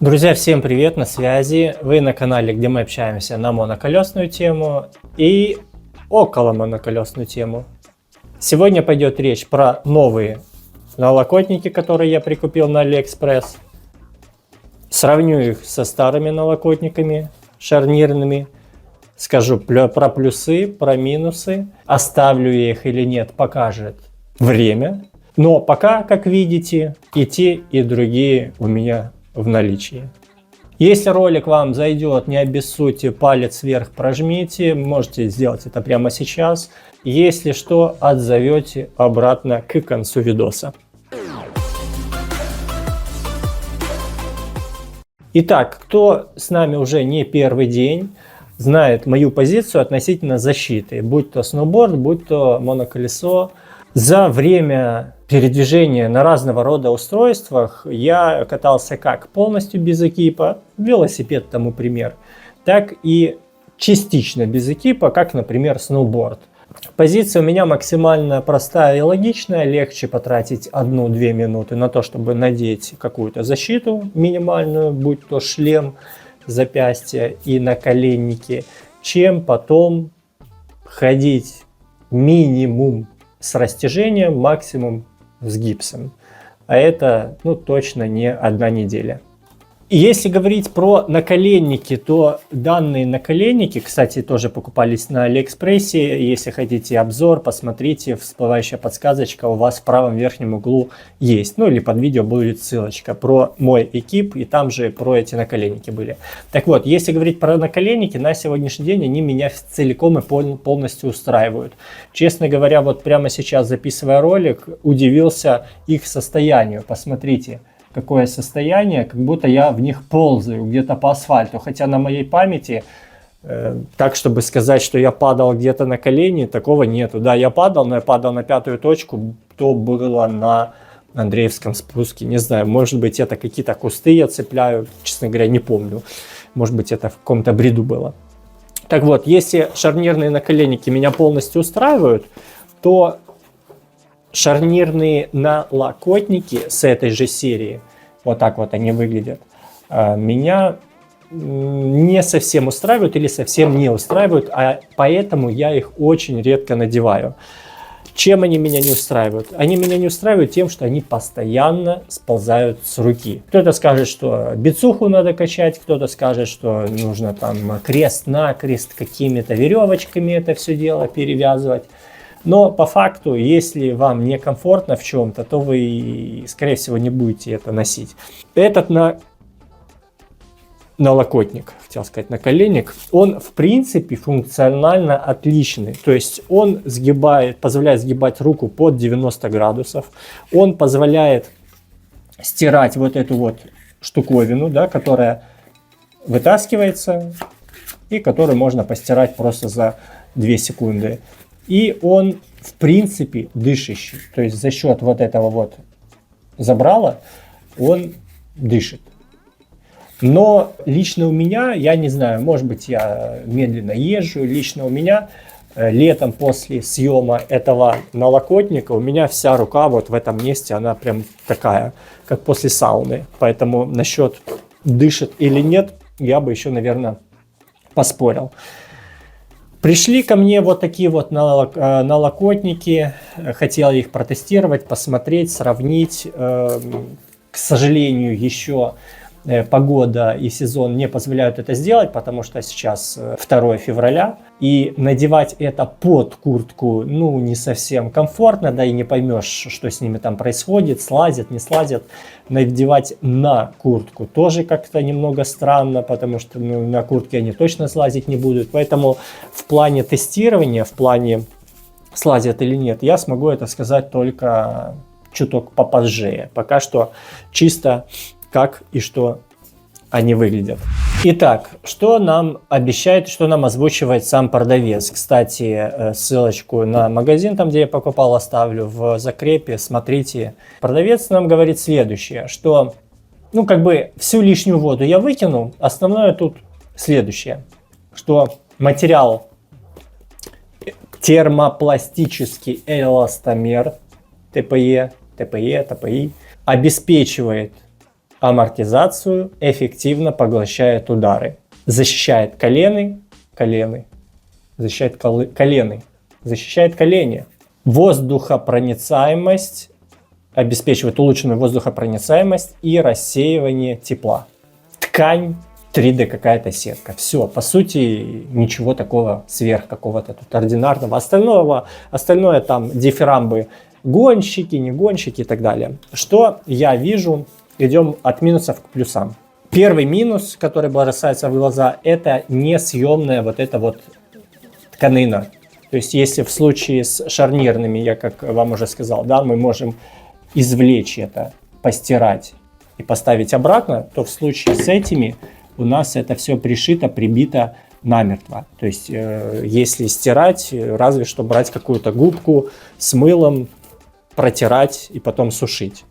Друзья, всем привет, на связи. Вы на канале, где мы общаемся на моноколесную тему и около моноколесную тему. Сегодня пойдет речь про новые налокотники, которые я прикупил на AliExpress. Сравню их со старыми налокотниками шарнирными. Скажу про плюсы, про минусы. Оставлю я их или нет, покажет время. Но пока, как видите, и те, и другие у меня в наличии. Если ролик вам зайдет, не обессудьте, палец вверх прожмите, можете сделать это прямо сейчас. Если что, отзовете обратно к концу видоса. Итак, кто с нами уже не первый день, знает мою позицию относительно защиты, будь то сноуборд, будь то моноколесо. За время передвижения на разного рода устройствах я катался как полностью без экипа, велосипед тому пример, так и частично без экипа, как, например, сноуборд. Позиция у меня максимально простая и логичная, легче потратить 1-2 минуты на то, чтобы надеть какую-то защиту минимальную, будь то шлем, запястья и наколенники, чем потом ходить минимум с растяжением, максимум с гипсом. А это точно не 1 неделя. И если говорить про наколенники, то данные наколенники, кстати, тоже покупались на Алиэкспрессе. Если хотите обзор, посмотрите, всплывающая подсказочка у вас в правом верхнем углу есть. Или под видео будет ссылочка про мой экип, и там же про эти наколенники были. Так вот, если говорить про наколенники, на сегодняшний день они меня целиком и полностью устраивают. Честно говоря, вот прямо сейчас, записывая ролик, удивился их состоянию. Посмотрите. Какое состояние, как будто я в них ползаю где-то по асфальту. Хотя на моей памяти, так чтобы сказать, что я падал где-то на колени, такого нету. Да, я падал, но я падал на 5-ю точку, то было на Андреевском спуске. Не знаю, может быть, это какие-то кусты я цепляю, честно говоря, не помню. Может быть, это в каком-то бреду было. Так вот, если шарнирные наколенники меня полностью устраивают, то шарнирные налокотники с этой же серии, вот так вот они выглядят, меня не совсем устраивают или совсем не устраивают, а поэтому я их очень редко надеваю. Чем они меня не устраивают? Они меня не устраивают тем, что они постоянно сползают с руки. Кто-то скажет, что бицуху надо качать, кто-то скажет, что нужно там крест-накрест какими-то веревочками это все дело перевязывать. Но по факту, если вам некомфортно в чем-то, то вы, скорее всего, не будете это носить. Этот налокотник, хотел сказать наколенник, он в принципе функционально отличный. То есть он позволяет сгибать руку под 90 градусов. Он позволяет стирать вот эту вот штуковину, да, которая вытаскивается и которую можно постирать просто за 2 секунды. И он, в принципе, дышащий. То есть за счет вот этого вот забрала он дышит. Но лично у меня, я не знаю, может быть, я медленно езжу, лично у меня летом после съема этого налокотника у меня вся рука вот в этом месте, она прям такая, как после сауны. Поэтому насчет дышит или нет, я бы еще, наверное, поспорил. Пришли ко мне вот такие вот налокотники, хотел их протестировать, посмотреть, сравнить. К сожалению, еще погода и сезон не позволяют это сделать, потому что сейчас 2 февраля, и надевать это под куртку, не совсем комфортно, да и не поймешь, что с ними там происходит, слазят, не слазят. Надевать на куртку тоже как-то немного странно, потому что на куртке они точно слазить не будут, поэтому в плане тестирования, в плане слазят или нет, я смогу это сказать только чуток попозже. Пока что чисто как и что они выглядят. Итак, что нам обещает, что нам озвучивает сам продавец. Кстати, ссылочку на магазин, там где я покупал, оставлю в закрепе. Смотрите. Продавец нам говорит следующее, что всю лишнюю воду я выкинул. Основное тут следующее, что материал термопластический эластомер ТПИ обеспечивает амортизацию, эффективно поглощает удары. Защищает колены, защищает колены, защищает колени. Воздухопроницаемость, обеспечивает улучшенную воздухопроницаемость и рассеивание тепла. Ткань 3D какая-то сетка. Все, по сути, ничего такого сверх какого-то тут ординарного. Остальное там дифирамбы, гонщики, не гонщики и так далее. Что я вижу? Идем от минусов к плюсам. Первый минус, который бросается в глаза, это несъемная вот эта вот тканина. То есть, если в случае с шарнирными, я как вам уже сказал, да, мы можем извлечь это, постирать и поставить обратно, то в случае с этими у нас это все пришито, прибито намертво. То есть, если стирать, разве что брать какую-то губку с мылом, протирать и потом сушить.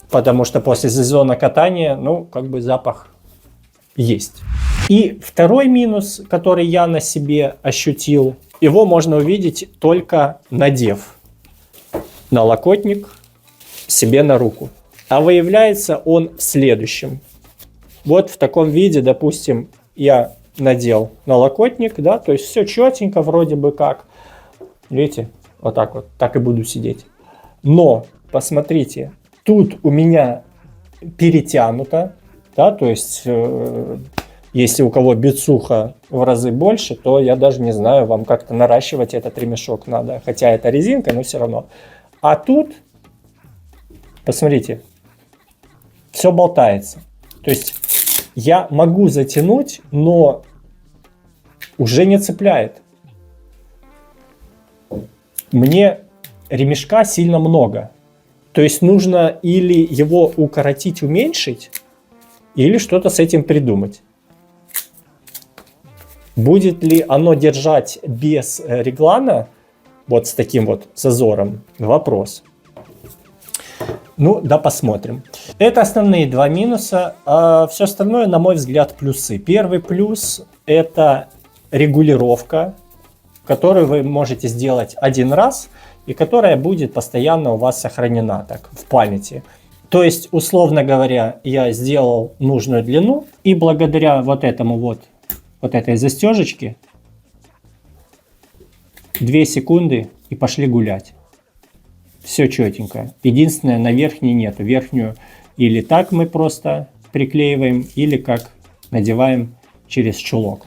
Потому что после сезона катания, ну, как бы запах есть. И второй минус, который я на себе ощутил, его можно увидеть только надев налокотник себе на руку. А выявляется он в следующем. Вот в таком виде, допустим, я надел налокотник, да, то есть все четенько вроде бы как. Видите, вот так и буду сидеть. Но, посмотрите, тут у меня перетянуто, да, то есть если у кого бицуха в разы больше, то я даже не знаю, вам как-то наращивать этот ремешок надо. Хотя это резинка, но все равно. А тут, посмотрите, все болтается. То есть я могу затянуть, но уже не цепляет. Мне ремешка сильно много. То есть нужно или его укоротить, уменьшить, или что-то с этим придумать. Будет ли оно держать без реглана, вот с таким вот зазором, вопрос. Ну, да, посмотрим. Это основные два минуса, а все остальное, на мой взгляд, плюсы. Первый плюс – это регулировка, которую вы можете сделать один раз, и которая будет постоянно у вас сохранена так в памяти. То есть, условно говоря, я сделал нужную длину, и благодаря вот этому вот этой застежечке 2 секунды и пошли гулять. Все четенько. Единственное, на верхней нету. Верхнюю или так мы просто приклеиваем, или как надеваем через чулок.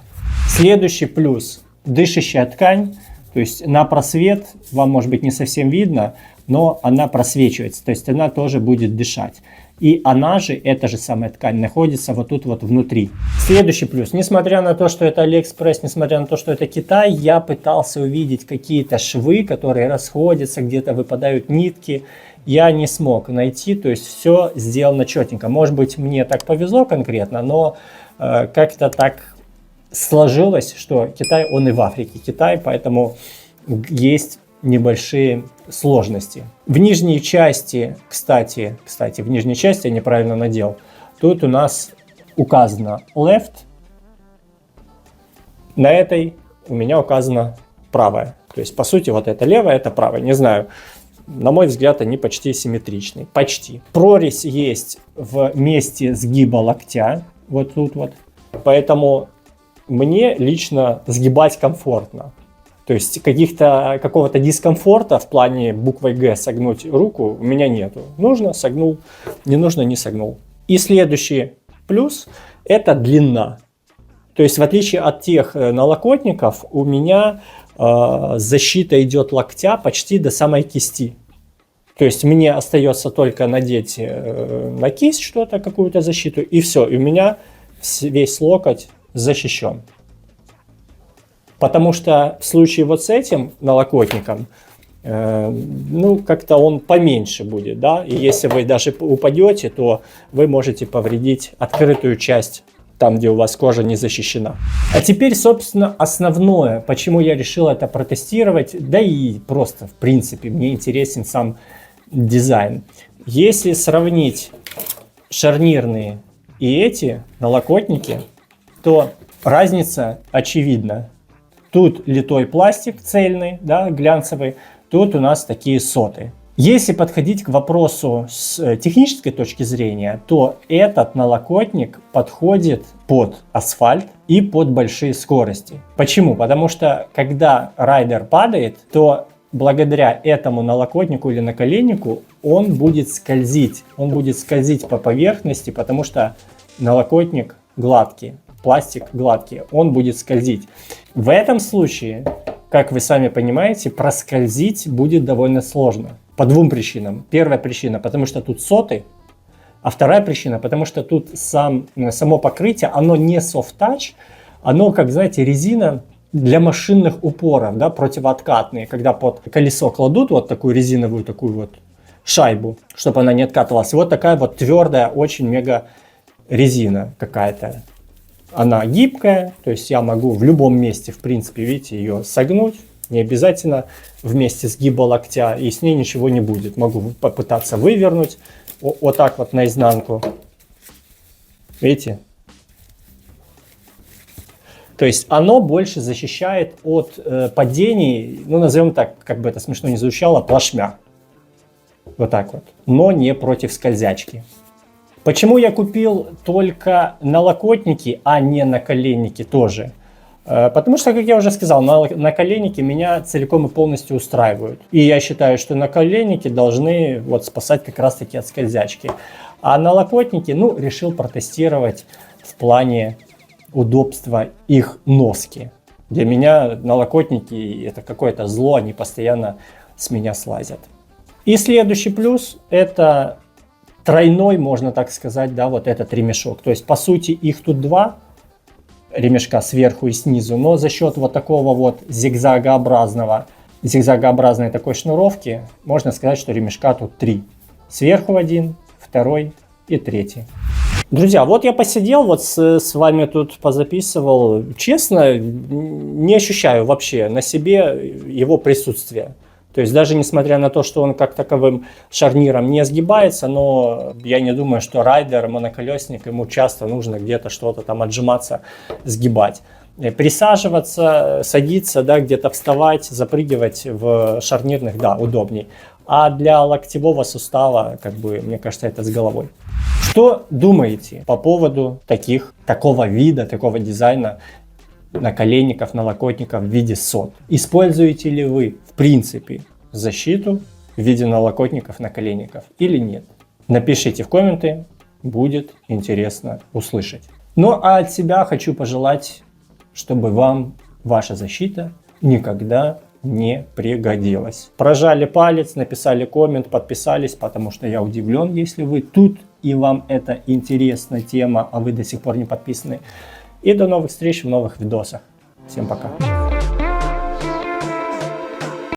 Следующий плюс – дышащая ткань. То есть на просвет вам, может быть, не совсем видно, но она просвечивается. То есть она тоже будет дышать. И она же, эта же самая ткань, находится вот тут вот внутри. Следующий плюс. Несмотря на то, что это AliExpress, несмотря на то, что это Китай, я пытался увидеть какие-то швы, которые расходятся, где-то выпадают нитки. Я не смог найти, то есть все сделано четенько. Может быть, мне так повезло конкретно, но как-то так сложилось, что Китай, он и в Африке Китай, поэтому есть небольшие сложности. В нижней части, кстати, в нижней части я неправильно надел. Тут у нас указано left. На этой у меня указано правая. То есть, по сути, вот это левая, это правая. Не знаю, на мой взгляд, они почти симметричны. Почти. Прорезь есть в месте сгиба локтя. Вот тут вот. Поэтому мне лично сгибать комфортно. То есть какого-то дискомфорта в плане буквой Г согнуть руку у меня нету. Нужно — согнул, не нужно — не согнул. И следующий плюс – это длина. То есть в отличие от тех налокотников, у меня защита идет локтя почти до самой кисти. То есть мне остается только надеть на кисть что-то, какую-то защиту, и все. И у меня весь локоть защищен. Потому что в случае вот с этим налокотником, ну, как-то он поменьше будет, да, и если вы даже упадете, то вы можете повредить открытую часть, там, где у вас кожа не защищена. А теперь, собственно, основное, почему я решил это протестировать, да и просто, в принципе, мне интересен сам дизайн. Если сравнить шарнирные и эти налокотники, то разница очевидна. Тут литой пластик цельный, да, глянцевый. тут у нас такие соты. Если подходить к вопросу с технической точки зрения, то этот налокотник подходит под асфальт и под большие скорости. Почему? Потому что когда райдер падает, то благодаря этому налокотнику или наколеннику он будет скользить. Он будет скользить по поверхности, потому что налокотник гладкий, пластик гладкий, он будет скользить. В этом случае, как вы сами понимаете, проскользить будет довольно сложно. По двум причинам. Первая причина, потому что тут соты, а вторая причина, потому что тут само покрытие, оно не soft-touch, оно, как знаете, резина для машинных упоров, да, противооткатные, когда под колесо кладут вот такую резиновую такую вот шайбу, чтобы она не откатывалась. И вот такая вот твердая, очень мега резина какая-то. Она гибкая, то есть я могу в любом месте, в принципе, видите, ее согнуть. Не обязательно вместе сгиба локтя, и с ней ничего не будет. Могу попытаться вывернуть вот так вот наизнанку. Видите? То есть оно больше защищает от падений, ну назовем так, как бы это смешно не звучало, плашмя. Вот так вот. Но не против скользячки. Почему я купил только налокотники, а не наколенники тоже? Потому что, как я уже сказал, наколенники меня целиком и полностью устраивают. И я считаю, что наколенники должны вот спасать как раз таки от скользячки. А налокотники, ну, решил протестировать в плане удобства их носки. Для меня налокотники это какое-то зло, они постоянно с меня слазят. И следующий плюс это тройной, можно так сказать, да, вот этот ремешок. То есть, по сути, их тут два ремешка сверху и снизу, но за счет вот такого вот зигзагообразной такой шнуровки, можно сказать, что ремешка тут три. Сверху один, второй и третий. Друзья, вот я посидел, вот с вами тут позаписывал. Честно, не ощущаю вообще на себе его присутствие. То есть даже несмотря на то, что он как таковым шарниром не сгибается, но я не думаю, что райдер, моноколесник, ему часто нужно где-то что-то там отжиматься, сгибать. Присаживаться, садиться, да, где-то вставать, запрыгивать в шарнирных, да, удобней. А для локтевого сустава, как бы, мне кажется, это с головой. Что думаете по поводу такого вида, такого дизайна наколенников, налокотников в виде сот? Используете ли вы, в принципе, защиту в виде налокотников, наколенников или нет? Напишите в комменты, будет интересно услышать. Ну а от себя хочу пожелать, чтобы вам ваша защита никогда не пригодилась. Прожали палец, написали коммент, подписались, потому что я удивлен, если вы тут и вам это интересна тема, а вы до сих пор не подписаны. И до новых встреч в новых видосах. Всем пока.